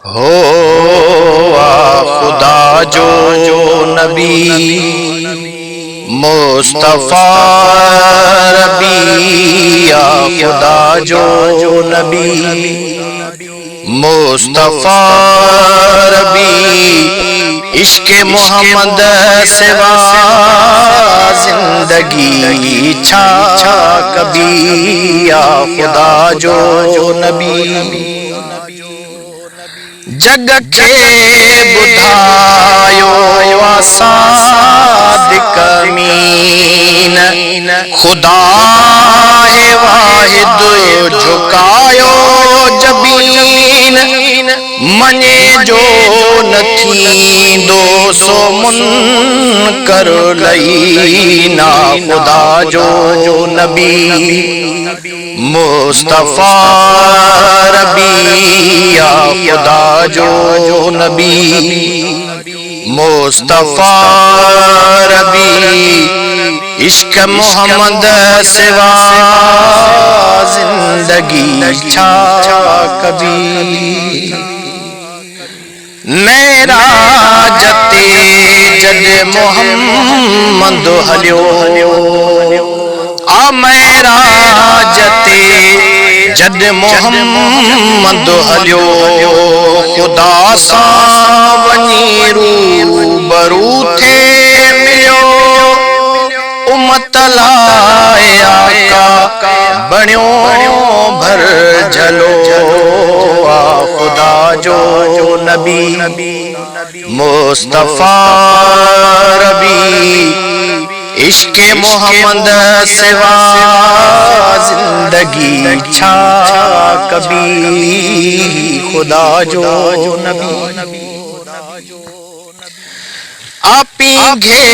हो खुदा जो नबी मुस्तफा रबी, या खुदा जो नबी मुस्तफा रबी, इश्क़े मोहम्मद सिवा जिंदगी छा कभी, या खुदा जो नबी जग के बुधायो सादिक अमीन, खुदा है वाहिद झुकायो जबीन, मने जो नथी दो सो मुनकर लईना, खुदा जो नबी मुस्तफा रबी, या खुदा जो नबी मुस्तफा रबी, इश्क मोहम्मद सिवा जिंदगी छा कभी, मेरा जते जद मोहम्मद हलियो, आ मेरा जते जद मोहम्मद हलियो, खुदा सा वनी रूबरू थे मिलियो, उम्मत लाए आका बणियो भर झलो, आ खुदा जो नबी मुस्तफा रबी, इश्क़े मोहम्मद सिवा जिंदगी छा कभी, खुदा जो नबी आपी घे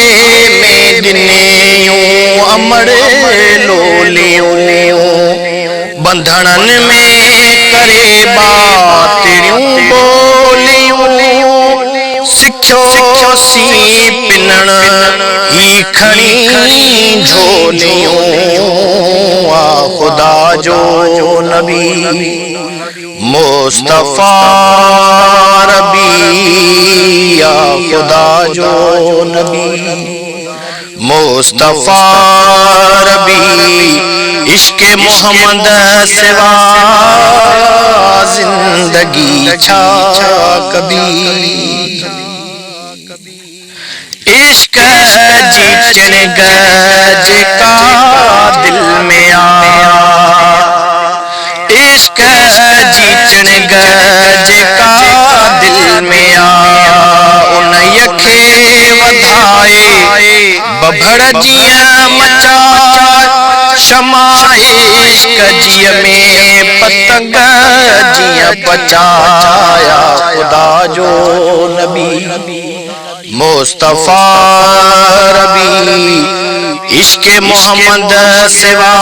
में दिनेयूं अमर लोलियूं, बंधनन में करे बातिरियूं बोलियूं, सिखो सी पिनण ही खणी झोलियूं, आ खुदा जो नबी मुस्तफा रबी, या खुदा जो नबी मुस्तफा रबी, इश्क़े मोहम्मद सिवा जिंदगी छा कभी, इश्क जीतने गज का दिल में आया, इश्क जीतने गज का दिल में आया, उन यखे वधाए बभड़ जिया मचा, शमा इश्क जिय में पतंग जिया पचाया, खुदा जो नबी मुस्तफा रबी, इश्क़े मोहम्मद सिवा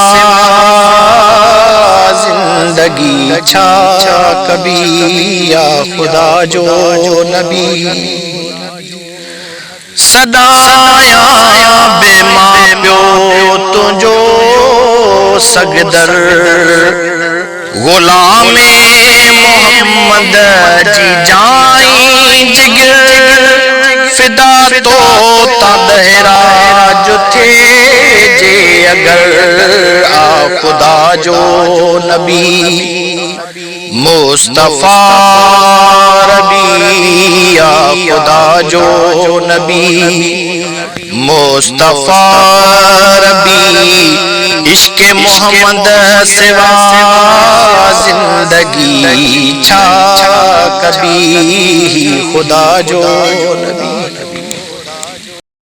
जिंदगी छा कभी, या खुदा जो नबी सदाया बेमा प्यो तुझो सगदर, गुलामे मोहम्मद जी जाई जिगर, फिदा तो तहरा जो थे जे अगर, आ खुदा जो नबी मुस्तफा रबी, या खुदा जो नबी मुस्तफा रबी, इश्क़े मोहम्मद सिवा जिंदगी छा कभी, खुदा जो नबी।